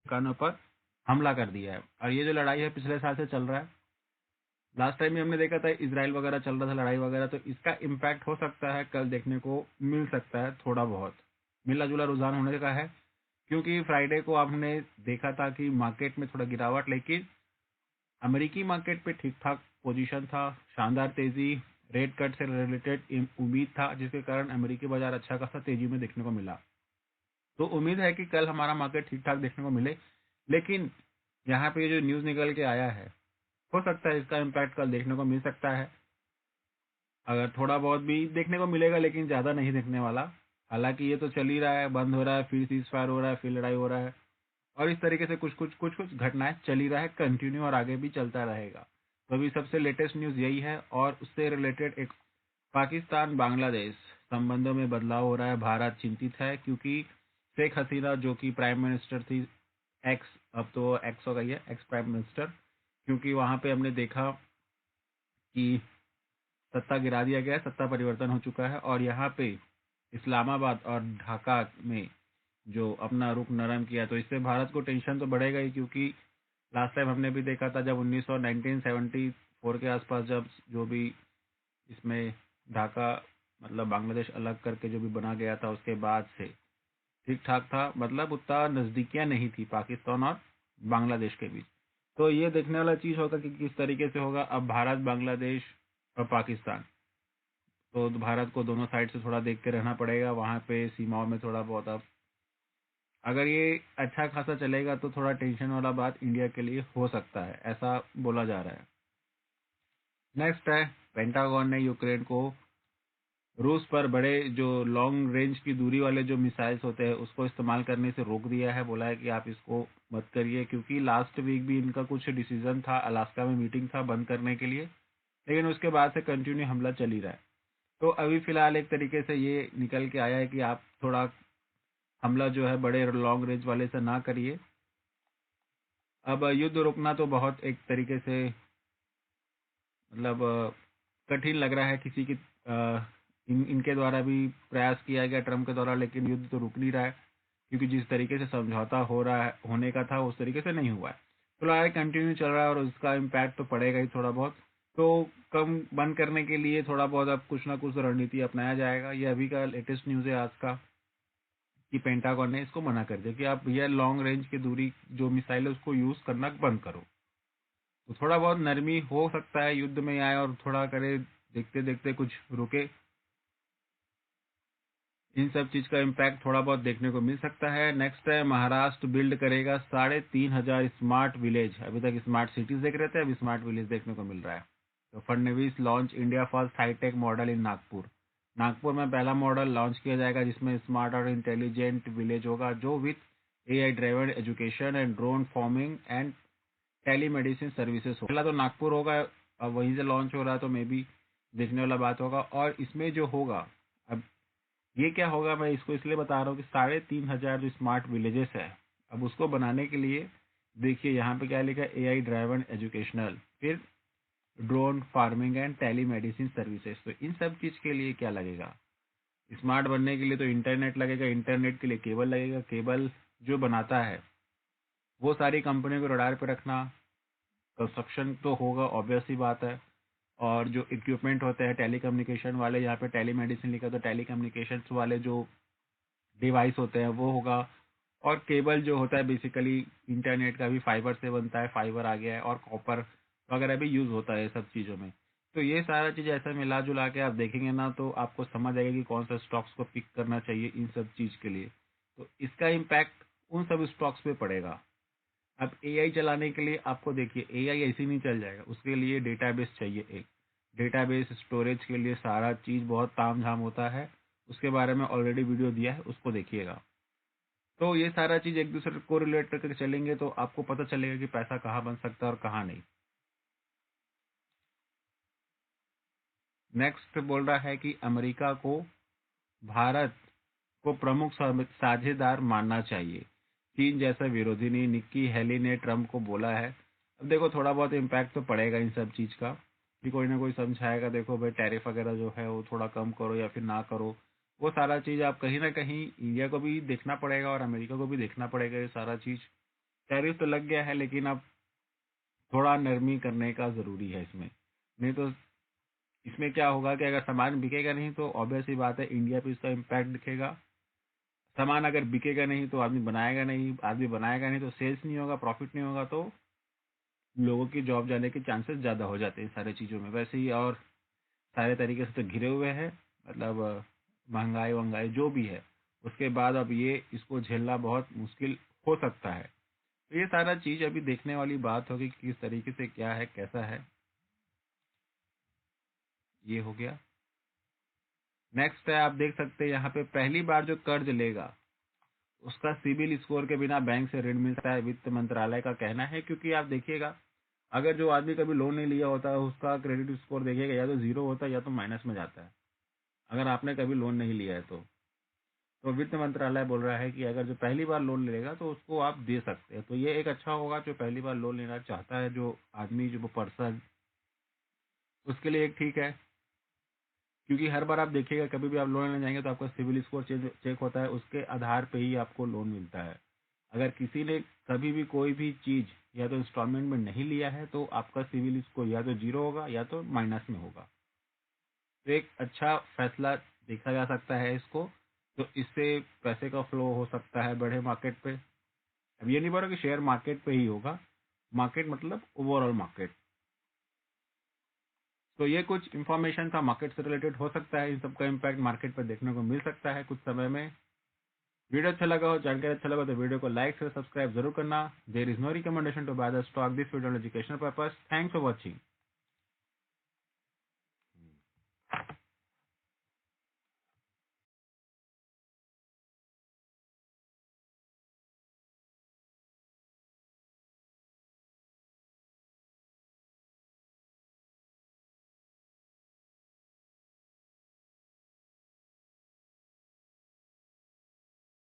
दुकानों पर हमला कर दिया है। और ये जो लड़ाई है पिछले साल से चल रहा है। लास्ट टाइम भी हमने देखा था इजराइल वगैरह चल रहा था लड़ाई वगैरह, तो इसका इम्पैक्ट हो सकता है कल देखने को मिल सकता है, थोड़ा बहुत मिला जुला रुझान होने का है। क्योंकि फ्राइडे को आपने देखा था कि मार्केट में थोड़ा गिरावट, लेकिन अमेरिकी मार्केट पे ठीक ठाक पोजीशन था, शानदार तेजी, रेट कट से रिलेटेड उम्मीद था, जिसके कारण अमेरिकी बाजार अच्छा खासा तेजी में देखने को मिला। तो उम्मीद है कि कल हमारा मार्केट ठीक ठाक देखने को मिले। लेकिन यहाँ पे जो न्यूज़ निकल के आया है, हो सकता है इसका इम्पैक्ट कल देखने को मिल सकता है। अगर थोड़ा बहुत भी देखने को मिलेगा, लेकिन ज़्यादा नहीं देखने वाला। हालांकि ये तो चल ही रहा है, बंद हो रहा है, फिर सीज फायर हो रहा है, फिर लड़ाई हो रहा है, और इस तरीके से कुछ घटनाएं चल ही रहा है कंटिन्यू, और आगे भी चलता रहेगा। तो अभी सबसे लेटेस्ट न्यूज़ यही है। और उससे रिलेटेड एक पाकिस्तान बांग्लादेश संबंधों में बदलाव हो रहा है। भारत चिंतित है क्योंकि शेख हसीना जो कि प्राइम मिनिस्टर थी, एक्स, अब तो एक्स हो गई है, एक्स प्राइम मिनिस्टर, क्योंकि वहां पे हमने देखा कि सत्ता गिरा दिया गया है, सत्ता परिवर्तन हो चुका है। और यहाँ पे इस्लामाबाद और ढाका में जो अपना रुख नरम किया, तो इससे भारत को टेंशन तो बढ़ेगा ही, क्योंकि लास्ट टाइम हमने भी देखा था जब 1974 के आसपास, जब जो भी इसमें ढाका मतलब बांग्लादेश अलग करके जो भी बना गया था, उसके बाद से ठीक ठाक था, मतलब उतना नज़दीकियाँ नहीं थी पाकिस्तान और बांग्लादेश के बीच। तो ये देखने वाला चीज़ होगा कि किस तरीके से होगा अब भारत, बांग्लादेश और पाकिस्तान। तो भारत को दोनों साइड से थोड़ा देख के रहना पड़ेगा, वहाँ पे सीमाओं में थोड़ा बहुत। अब अगर ये अच्छा खासा चलेगा तो थोड़ा टेंशन वाला बात इंडिया के लिए हो सकता है, ऐसा बोला जा रहा है। नेक्स्ट है, पेंटागन ने यूक्रेन को रूस पर बड़े जो लॉन्ग रेंज की दूरी वाले जो मिसाइल्स होते हैं उसको इस्तेमाल करने से रोक दिया है। बोला है कि आप इसको मत करिए, क्योंकि लास्ट वीक भी इनका कुछ डिसीजन था, अलास्का में मीटिंग था बंद करने के लिए, लेकिन उसके बाद से कंटिन्यू हमला चल ही रहा है। तो अभी फिलहाल एक तरीके से ये निकल के आया है कि आप थोड़ा हमला जो है बड़े लॉन्ग रेंज वाले से ना करिए। अब युद्ध रोकना तो बहुत एक तरीके से मतलब कठिन लग रहा है किसी की, इनके द्वारा भी प्रयास किया गया ट्रम्प के द्वारा, लेकिन युद्ध तो रुक नहीं रहा है, क्योंकि जिस तरीके से समझौता हो रहा है, होने का था, उस तरीके से नहीं हुआ है। तो लड़ाई कंटिन्यू चल रहा है और उसका इम्पैक्ट तो पड़ेगा ही थोड़ा बहुत। तो कम बंद करने के लिए थोड़ा बहुत अब कुछ ना कुछ रणनीति अपनाया जाएगा। ये अभी का लेटेस्ट न्यूज़ है आज का, कि पेंटागन ने इसको मना कर दिया कि आप ये लॉन्ग रेंज की दूरी जो मिसाइल है उसको यूज़ करना बंद करो। तो थोड़ा बहुत नरमी हो सकता है युद्ध में आए और थोड़ा करे, देखते देखते कुछ रुके। इन सब चीज का इम्पैक्ट थोड़ा बहुत देखने को मिल सकता है। नेक्स्ट है, महाराष्ट्र बिल्ड करेगा 3,500 स्मार्ट विलेज। अभी तक स्मार्ट सिटीज देख रहे थे, अब स्मार्ट विलेज देखने को मिल रहा है। तो Fadnavis launch India first high tech model in Nagpur. Nagpur में पहला मॉडल लॉन्च किया जाएगा जिसमें स्मार्ट और इंटेलिजेंट विलेज होगा, जो with AI driven education and drone farming and telemedicine services हो। पहला तो नागपुर होगा, अब वहीं से लॉन्च हो रहा है, तो मे बी देखने वाला बात होगा। और इसमें जो होगा, अब ये क्या होगा, मैं इसको इसलिए बता रहा हूँ कि 3,500 जो स्मार्ट विलेजेस है, अब उसको बनाने के लिए देखिए यहाँ पे क्या लिखा है, AI ड्राइवन एजुकेशनल, फिर drone farming and telemedicine services. तो इन सब चीज के लिए क्या लगेगा, स्मार्ट बनने के लिए तो इंटरनेट लगेगा, इंटरनेट के लिए केबल लगेगा, केबल जो बनाता है वो सारी कंपनियों को रडार पे रखना, कंस्ट्रक्शन तो होगा, ऑब्वियस सी बात है। और जो इक्विपमेंट होते हैं टेलीकम्युनिकेशन वाले, यहाँ पे टेलीमेडिसिन लिखा, तो टेलीकम्युनिकेशन वाले जो डिवाइस होते हैं वो होगा। और केबल जो होता है बेसिकली इंटरनेट का भी फाइबर से बनता है, फाइबर आ गया है, और कॉपर वगैरह भी यूज होता है सब चीज़ों में। तो ये सारा चीज़ ऐसा मिला जुला के आप देखेंगे ना, तो आपको समझ आएगा कि कौन सा स्टॉक्स को पिक करना चाहिए इन सब चीज़ के लिए। तो इसका इम्पैक्ट उन सब स्टॉक्स पे पड़ेगा। अब AI चलाने के लिए आपको देखिए, AI ऐसे ही नहीं चल जाएगा, उसके लिए डेटाबेस चाहिए। एक डेटाबेस स्टोरेज के लिए सारा चीज़ बहुत तामझाम होता है, उसके बारे में ऑलरेडी वीडियो दिया है, उसको देखिएगा। तो ये सारा चीज़ एक दूसरे को रिलेट करके चलेंगे तो आपको पता चलेगा कि पैसा कहाँ बन सकता है और कहाँ नहीं। नेक्स्ट बोल रहा है कि अमेरिका को भारत को प्रमुख साझेदार मानना चाहिए, चीन जैसा विरोधी नहीं। निक्की हेली ने ट्रंप को बोला है। अब देखो थोड़ा बहुत इम्पैक्ट तो पड़ेगा इन सब चीज़ का, कि कोई ना कोई समझाएगा, देखो भाई टैरिफ वगैरह जो है वो थोड़ा कम करो या फिर ना करो। वो सारा चीज़ आप कहीं ना कहीं इंडिया को भी देखना पड़ेगा और अमेरिका को भी देखना पड़ेगा ये सारा चीज़। टैरिफ तो लग गया है, लेकिन अब थोड़ा नरमी करने का ज़रूरी है इसमें। नहीं तो इसमें क्या होगा कि अगर सामान बिकेगा नहीं तो ऑब्वियस सी बात है इंडिया पे इसका इम्पैक्ट दिखेगा। सामान अगर बिकेगा नहीं तो आदमी बनाएगा नहीं, आदमी बनाएगा नहीं तो सेल्स नहीं होगा, प्रॉफिट नहीं होगा, तो लोगों की जॉब जाने के चांसेस ज़्यादा हो जाते हैं सारी चीज़ों में। वैसे ही और सारे तरीके से तो घिरे हुए हैं, मतलब महंगाई वंगाई जो भी है, उसके बाद अब ये इसको झेलना बहुत मुश्किल हो सकता है। तो ये सारा चीज़ अभी देखने वाली बात होगी कि किस तरीके से क्या है कैसा है। ये हो गया। नेक्स्ट है, आप देख सकते हैं यहाँ पे पहली बार जो कर्ज लेगा उसका सिबिल स्कोर के बिना बैंक से ऋण मिलता है, वित्त मंत्रालय का कहना है। क्योंकि आप देखिएगा, अगर जो आदमी कभी लोन नहीं लिया होता है उसका क्रेडिट स्कोर देखिएगा या तो जीरो होता है या तो माइनस में जाता है, अगर आपने कभी लोन नहीं लिया है तो वित्त मंत्रालय बोल रहा है कि अगर जो पहली बार लोन लेगा तो उसको आप दे सकते हैं। तो ये एक अच्छा होगा जो पहली बार लोन लेना चाहता है, जो आदमी, जो पर्सन, उसके लिए एक ठीक है। क्योंकि हर बार आप देखिएगा कभी भी आप लोन लेने जाएंगे तो आपका सिविल स्कोर चेक होता है, उसके आधार पे ही आपको लोन मिलता है। अगर किसी ने कभी भी कोई भी चीज या तो इंस्टॉलमेंट में नहीं लिया है तो आपका सिविल स्कोर या तो जीरो होगा या तो माइनस में होगा। तो एक अच्छा फैसला देखा जा सकता है इसको। तो इससे पैसे का फ्लो हो सकता है बड़े मार्केट पे। अब ये नहीं बोल रहा कि शेयर मार्केट पे ही होगा, मार्केट मतलब ओवरऑल मार्केट। तो ये कुछ इन्फॉर्मेशन था मार्केट से रिलेटेड। हो सकता है इन सबका इम्पैक्ट मार्केट पर देखने को मिल सकता है कुछ समय में। वीडियो अच्छा लगा हो, जानकारी अच्छा लगा तो वीडियो को लाइक से सब्सक्राइब जरूर करना। There is no recommendation to buy the stock, this video educational purpose. Thanks for watching.